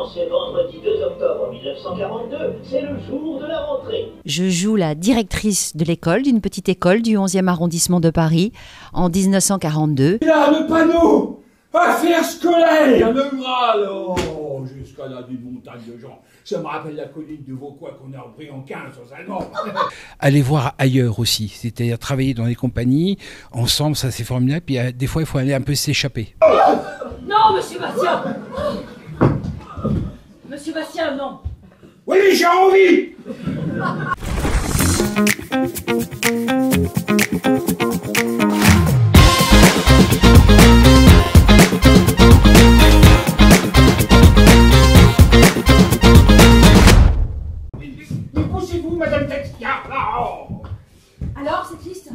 ce vendredi 2 octobre 1942, c'est le jour de la rentrée. Je joue la directrice de l'école, d'une petite école du 11e arrondissement de Paris, en 1942. Là, le panneau affaires scolaires, le Graal, oh, jusqu'à là d'une montagne de gens. Ça me rappelle la colline de Vauquois qu'on a repris en 15 aux Allemands. Aller voir ailleurs aussi, c'est-à-dire travailler dans des compagnies, ensemble, ça c'est formidable, puis des fois il faut aller un peu s'échapper. Non, monsieur Bastien. Monsieur Bastien, non. Oui, j'ai envie. Poussez-vous, madame Texia. Alors, cette liste?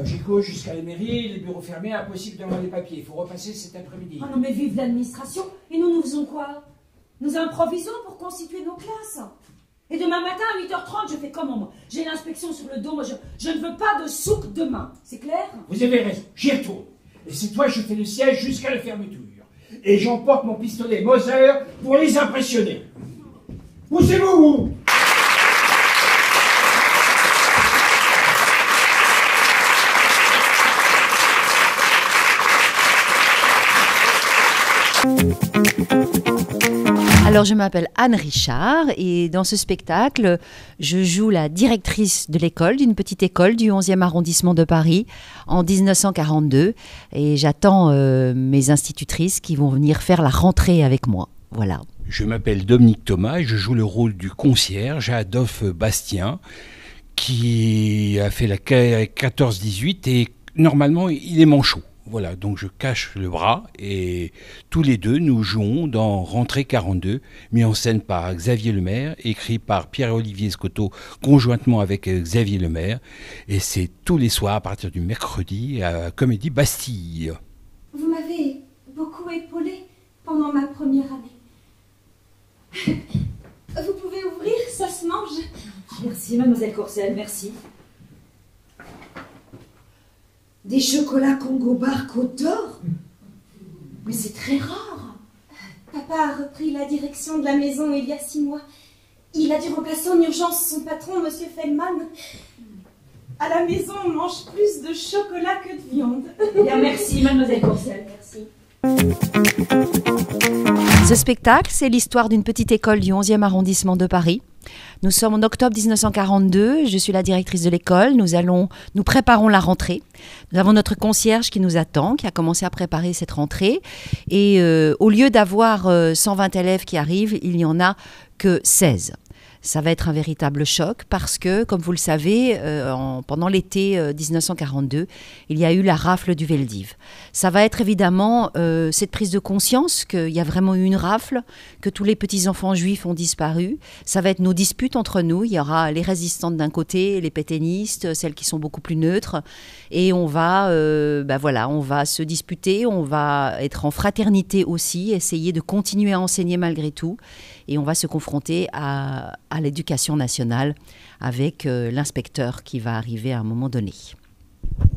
J'y cours jusqu'à la mairie, les bureaux fermés, impossible d'avoir les papiers. Il faut repasser cet après-midi. Oh non, mais vive l'administration. Et nous faisons quoi? Nous improvisons pour constituer nos classes. Et demain matin, à 8h30, je fais comment, moi? J'ai l'inspection sur le dos, moi, je ne veux pas de souk demain. C'est clair? Vous avez raison, j'y retourne. Et cette fois, je fais le siège jusqu'à la fermeture. Et j'emporte mon pistolet Moser pour les impressionner. Poussez-vous! Alors je m'appelle Anne Richard et dans ce spectacle, je joue la directrice de l'école, d'une petite école du 11e arrondissement de Paris en 1942 et j'attends mes institutrices qui vont venir faire la rentrée avec moi. Voilà. Je m'appelle Dominique Thomas et je joue le rôle du concierge Adolphe Bastien qui a fait la 14-18 et normalement il est manchot. Voilà, donc je cache le bras et tous les deux nous jouons dans Rentrée 42, mis en scène par Xavier Lemaire, écrit par Pierre-Olivier Scotto conjointement avec Xavier Lemaire. Et c'est tous les soirs à partir du mercredi à Comédie Bastille. Vous m'avez beaucoup épaulée pendant ma première année. Vous pouvez ouvrir, ça se mange. Merci, mademoiselle Courcelles, merci. Des chocolats Congo Bar Côte d'Or? Mais c'est très rare. Papa a repris la direction de la maison il y a 6 mois. Il a dû remplacer en urgence son patron, monsieur Feldman. À la maison, on mange plus de chocolat que de viande. Bien, merci, mademoiselle Courcelles, merci. Ce spectacle, c'est l'histoire d'une petite école du 11e arrondissement de Paris. Nous sommes en octobre 1942, je suis la directrice de l'école, nous préparons la rentrée. Nous avons notre concierge qui nous attend, qui a commencé à préparer cette rentrée. Et au lieu d'avoir 120 élèves qui arrivent, il n'y en a que 16. Ça va être un véritable choc parce que, comme vous le savez, pendant l'été 1942, il y a eu la rafle du Veldiv. Ça va être évidemment cette prise de conscience qu'il y a vraiment eu une rafle, que tous les petits-enfants juifs ont disparu. Ça va être nos disputes entre nous. Il y aura les résistantes d'un côté, les pétainistes, celles qui sont beaucoup plus neutres. Et on va se disputer, on va être en fraternité aussi, essayer de continuer à enseigner malgré tout. Et on va se confronter à l'éducation nationale avec l'inspecteur qui va arriver à un moment donné.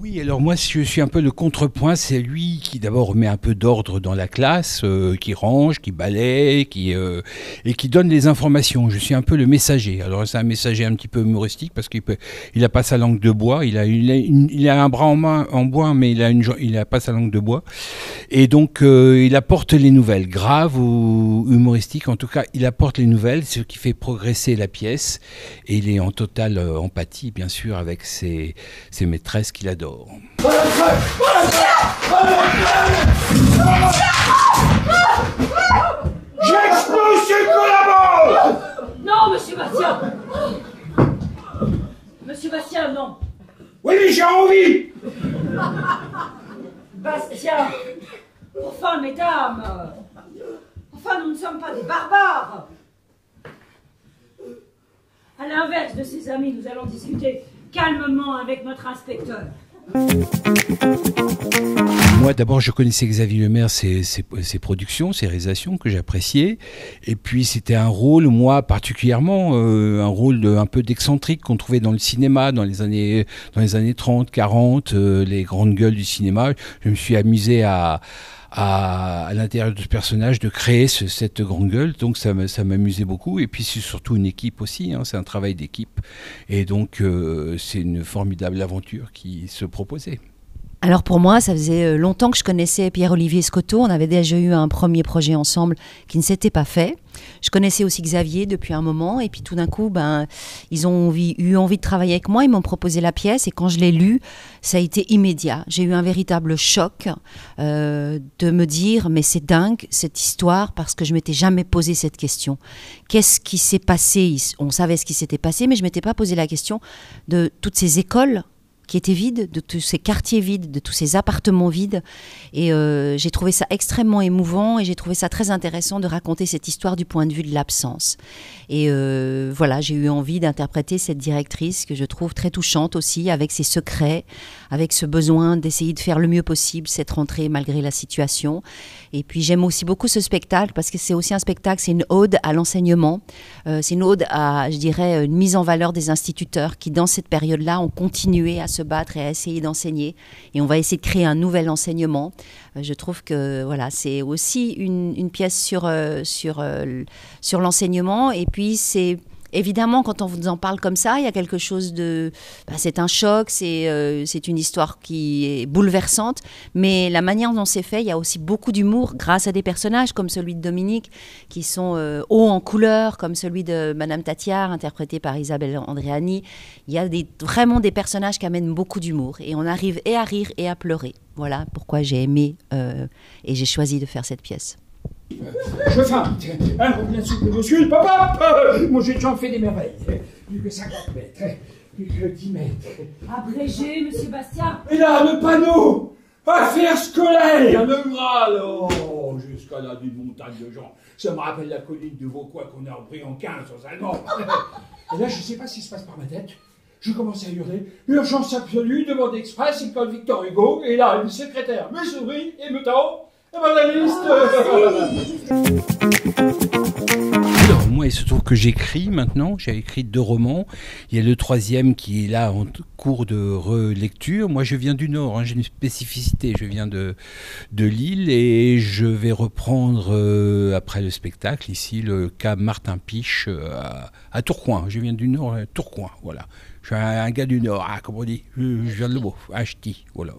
Oui, alors moi je suis un peu le contrepoint, c'est lui qui d'abord met un peu d'ordre dans la classe, qui range, qui balaye, et qui donne les informations. Je suis un peu le messager. Alors c'est un messager un petit peu humoristique parce il a pas sa langue de bois, il a un bras en bois, mais il a pas sa langue de bois. Et donc il apporte les nouvelles, graves ou humoristiques, en tout cas il apporte les nouvelles, ce qui fait progresser la pièce. Et il est en totale empathie bien sûr avec ses maîtresses qu'il adore. J'explose ce collabo! Non, monsieur Bastien. Monsieur Bastien, non. Oui, mais j'ai envie! Bastien. Enfin, mesdames. Enfin, nous ne sommes pas des barbares. À l'inverse de ses amis, nous allons discuter calmement avec notre inspecteur. Moi, d'abord, je connaissais Xavier Lemaire, ses productions, ses réalisations que j'appréciais. Et puis, c'était un rôle, moi, particulièrement, un rôle un peu d'excentrique qu'on trouvait dans le cinéma dans les années 30, 40, les grandes gueules du cinéma. Je me suis amusé à à l'intérieur de ce personnage de créer cette grande gueule. Donc ça m'amusait beaucoup. Et puis c'est surtout une équipe aussi, hein, c'est un travail d'équipe. Et donc c'est une formidable aventure qui se proposait. Alors pour moi, ça faisait longtemps que je connaissais Pierre-Olivier Scotto. On avait déjà eu un premier projet ensemble qui ne s'était pas fait. Je connaissais aussi Xavier depuis un moment. Et puis tout d'un coup, ils ont eu envie de travailler avec moi. Ils m'ont proposé la pièce. Et quand je l'ai lue, ça a été immédiat. J'ai eu un véritable choc de me dire, mais c'est dingue cette histoire, parce que je m'étais jamais posé cette question. Qu'est-ce qui s'est passé? On savait ce qui s'était passé, mais je m'étais pas posé la question de toutes ces écoles qui étaient vides, de tous ces quartiers vides, de tous ces appartements vides. Et j'ai trouvé ça extrêmement émouvant et j'ai trouvé ça très intéressant de raconter cette histoire du point de vue de l'absence. Et voilà, j'ai eu envie d'interpréter cette directrice que je trouve très touchante aussi, avec ses secrets, avec ce besoin d'essayer de faire le mieux possible cette rentrée malgré la situation. Et puis j'aime aussi beaucoup ce spectacle parce que c'est aussi un spectacle, c'est une ode à l'enseignement, c'est une ode à, je dirais, une mise en valeur des instituteurs qui dans cette période-là ont continué à se battre et à essayer d'enseigner. Et on va essayer de créer un nouvel enseignement. Je trouve que voilà, c'est aussi une pièce sur l'enseignement. Et puis c'est évidemment, quand on vous en parle comme ça, il y a quelque chose de... c'est un choc, c'est une histoire qui est bouleversante, mais la manière dont c'est fait, il y a aussi beaucoup d'humour grâce à des personnages comme celui de Dominique, qui sont hauts en couleur, comme celui de Madame Tatiard, interprétée par Isabelle Andréani. Il y a vraiment des personnages qui amènent beaucoup d'humour, et on arrive et à rire et à pleurer. Voilà pourquoi j'ai aimé et j'ai choisi de faire cette pièce. Je faim. Alors, bien sûr, monsieur le papa, moi j'ai déjà fait des merveilles. Plus que 50 mètres, plus que 10 mètres. Abrégé, monsieur Bastien. Et là, le panneau, affaires scolaires, le Graal, oh, jusqu'à là d'une montagne de gens. Ça me rappelle la colline de Vauquois qu'on a repris en 15 aux Allemands. Et là, je ne sais pas ce qui se passe par ma tête. Je commence à hurler, urgence absolue, demande express, école Victor Hugo, et là, une secrétaire me sourit et me tend. Alors moi il se trouve que j'écris maintenant, j'ai écrit 2 romans, il y a le 3e qui est là en cours de relecture. Moi je viens du Nord, hein, j'ai une spécificité, je viens de Lille et je vais reprendre après le spectacle ici le cas Martin Piche à Tourcoing. Je viens du Nord, Tourcoing, voilà. Je suis un gars du Nord, comme on dit, je viens de le mot, un ch'ti, voilà.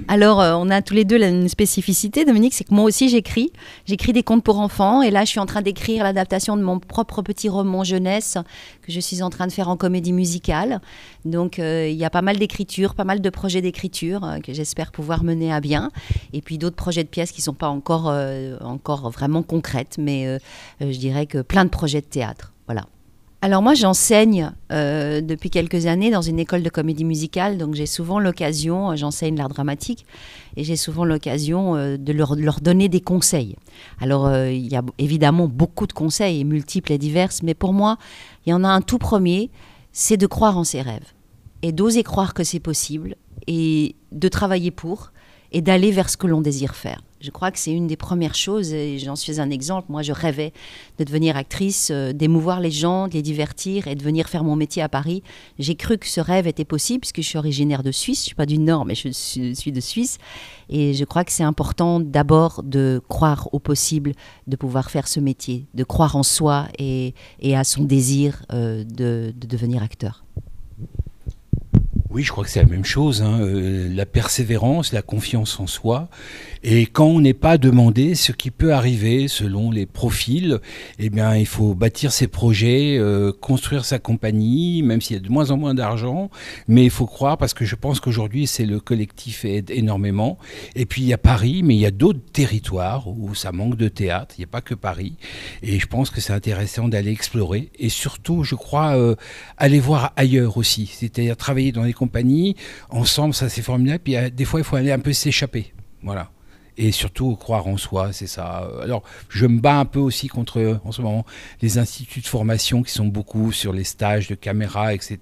Alors, on a tous les deux une spécificité, Dominique, c'est que moi aussi j'écris des contes pour enfants, et là je suis en train d'écrire l'adaptation de mon propre petit roman jeunesse que je suis en train de faire en comédie musicale. Donc il y a pas mal d'écriture, pas mal de projets d'écriture que j'espère pouvoir mener à bien, et puis d'autres projets de pièces qui ne sont pas encore vraiment concrètes, mais je dirais que plein de projets de théâtre, voilà. Alors moi j'enseigne depuis quelques années dans une école de comédie musicale, donc j'ai souvent l'occasion, j'enseigne l'art dramatique, et j'ai souvent l'occasion de leur donner des conseils. Alors il y a évidemment beaucoup de conseils, multiples et divers, mais pour moi il y en a un tout premier, c'est de croire en ses rêves, et d'oser croire que c'est possible, et de travailler pour, et d'aller vers ce que l'on désire faire. Je crois que c'est une des premières choses, et j'en suis un exemple. Moi, je rêvais de devenir actrice, d'émouvoir les gens, de les divertir et de venir faire mon métier à Paris. J'ai cru que ce rêve était possible, puisque je suis originaire de Suisse. Je ne suis pas du Nord, mais je suis de Suisse. Et je crois que c'est important d'abord de croire au possible de pouvoir faire ce métier, de croire en soi et à son désir de devenir acteur. Oui, je crois que c'est la même chose, hein. La persévérance, la confiance en soi. Et quand on n'est pas demandé, ce qui peut arriver selon les profils, eh bien, il faut bâtir ses projets, construire sa compagnie, même s'il y a de moins en moins d'argent. Mais il faut croire, parce que je pense qu'aujourd'hui, c'est le collectif aide énormément. Et puis, il y a Paris, mais il y a d'autres territoires où ça manque de théâtre. Il n'y a pas que Paris. Et je pense que c'est intéressant d'aller explorer. Et surtout, je crois, aller voir ailleurs aussi. C'est-à-dire travailler dans les compagnies, ensemble, ça c'est formidable. Puis des fois, il faut aller un peu s'échapper. Voilà. Et surtout, croire en soi, c'est ça. Alors, je me bats un peu aussi contre, en ce moment, les instituts de formation qui sont beaucoup sur les stages de caméra, etc.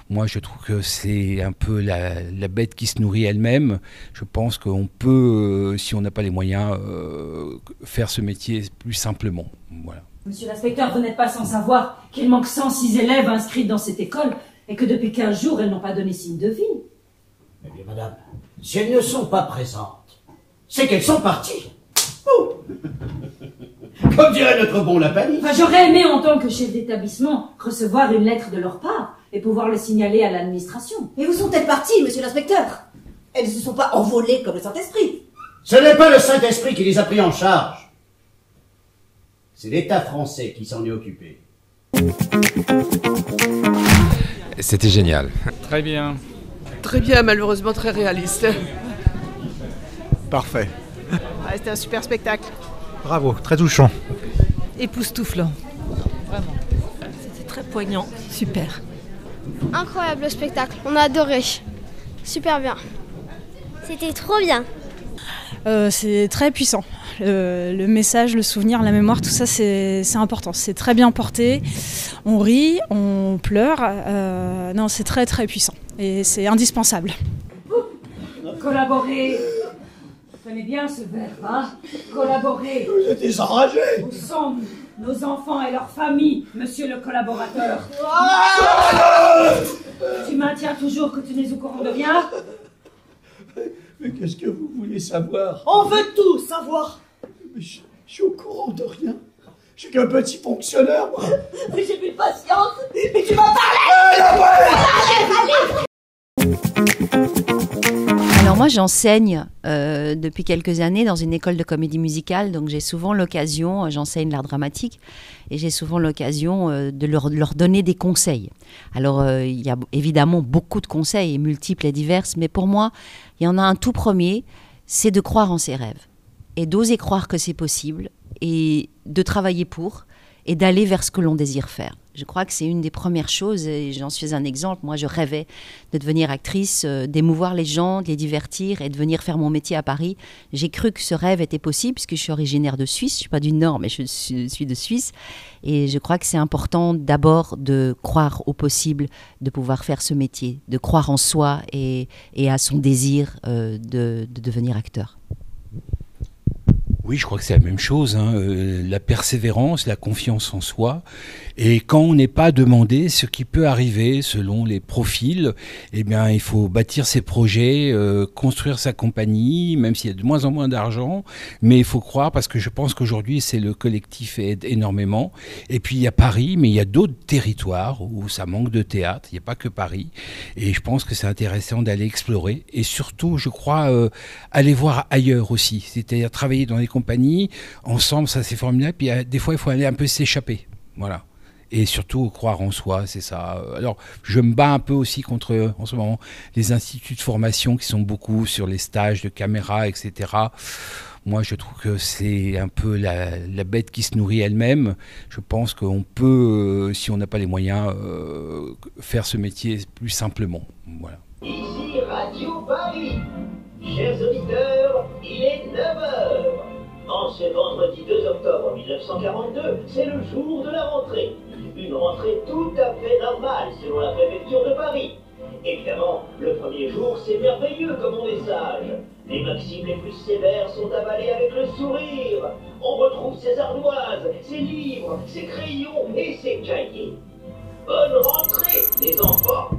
Moi, je trouve que c'est un peu la bête qui se nourrit elle-même. Je pense qu'on peut, si on n'a pas les moyens, faire ce métier plus simplement. Voilà. Monsieur l'inspecteur, vous n'êtes pas sans savoir qu'il manque 106 élèves inscrits dans cette école et que depuis 15 jours, elles n'ont pas donné signe de vie. Eh bien, madame, Si elles ne sont pas présentes, c'est qu'elles sont parties. Comme dirait notre bon Lapani. Enfin, j'aurais aimé, en tant que chef d'établissement, recevoir une lettre de leur part et pouvoir le signaler à l'administration. Et où sont-elles parties, monsieur l'inspecteur? Elles ne se sont pas envolées comme le Saint-Esprit. Ce n'est pas le Saint-Esprit qui les a pris en charge. C'est l'État français qui s'en est occupé. C'était génial. Très bien. Très bien, malheureusement très réaliste. Parfait. C'était un super spectacle. Bravo, très touchant. Époustouflant. Vraiment. C'était très poignant. Super. Incroyable le spectacle, on a adoré. Super bien. C'était trop bien. C'est très puissant. Le message, le souvenir, la mémoire, tout ça, c'est important. C'est très bien porté. On rit, on pleure. Non, c'est très très puissant. Et c'est indispensable. Collaborer. Vous connaissez bien ce verbe, hein? Collaborer. J'étais enragé. Où sont nos enfants et leurs familles, monsieur le collaborateur? Tu maintiens toujours que tu n'es au courant de rien? Mais qu'est-ce que vous voulez savoir? On veut tout savoir. Mais je suis au courant de rien. Je suis qu'un petit fonctionnaire, moi. Mais j'ai plus de patience. Mais tu m'as parlé. Alors moi j'enseigne depuis quelques années dans une école de comédie musicale, donc j'ai souvent l'occasion, j'enseigne l'art dramatique, et j'ai souvent l'occasion de leur donner des conseils. Alors il y a évidemment beaucoup de conseils, et multiples et divers, mais pour moi il y en a un tout premier, c'est de croire en ses rêves, et d'oser croire que c'est possible, et de travailler pour, et d'aller vers ce que l'on désire faire. Je crois que c'est une des premières choses, et j'en suis un exemple. Moi, je rêvais de devenir actrice, d'émouvoir les gens, de les divertir et de venir faire mon métier à Paris. J'ai cru que ce rêve était possible, puisque je suis originaire de Suisse. Je ne suis pas du Nord, mais je suis de Suisse. Et je crois que c'est important d'abord de croire au possible, de pouvoir faire ce métier, de croire en soi et à son désir de devenir acteur. Oui, je crois que c'est la même chose, hein. La persévérance, la confiance en soi. Et quand on n'est pas demandé, ce qui peut arriver selon les profils, eh bien, il faut bâtir ses projets, construire sa compagnie, même s'il y a de moins en moins d'argent. Mais il faut croire, parce que je pense qu'aujourd'hui, c'est le collectif aide énormément. Et puis, il y a Paris, mais il y a d'autres territoires où ça manque de théâtre. Il n'y a pas que Paris. Et je pense que c'est intéressant d'aller explorer. Et surtout, je crois, aller voir ailleurs aussi. C'est-à-dire travailler dans des compagnie, ensemble, ça c'est formidable. Puis des fois, il faut aller un peu s'échapper. Voilà. Et surtout, croire en soi, c'est ça. Alors, je me bats un peu aussi contre, en ce moment, les instituts de formation qui sont beaucoup sur les stages de caméra, etc. Moi, je trouve que c'est un peu la bête qui se nourrit elle-même. Je pense qu'on peut, si on n'a pas les moyens, faire ce métier plus simplement. Voilà. Ici Radio Paris. Chers auditeurs, il est 9h. En ce vendredi 2 octobre 1942, c'est le jour de la rentrée. Une rentrée tout à fait normale selon la préfecture de Paris. Évidemment, le premier jour, c'est merveilleux comme on est sage. Les maximes les plus sévères sont avalées avec le sourire. On retrouve ses ardoises, ses livres, ses crayons et ses cahiers. Bonne rentrée, les enfants!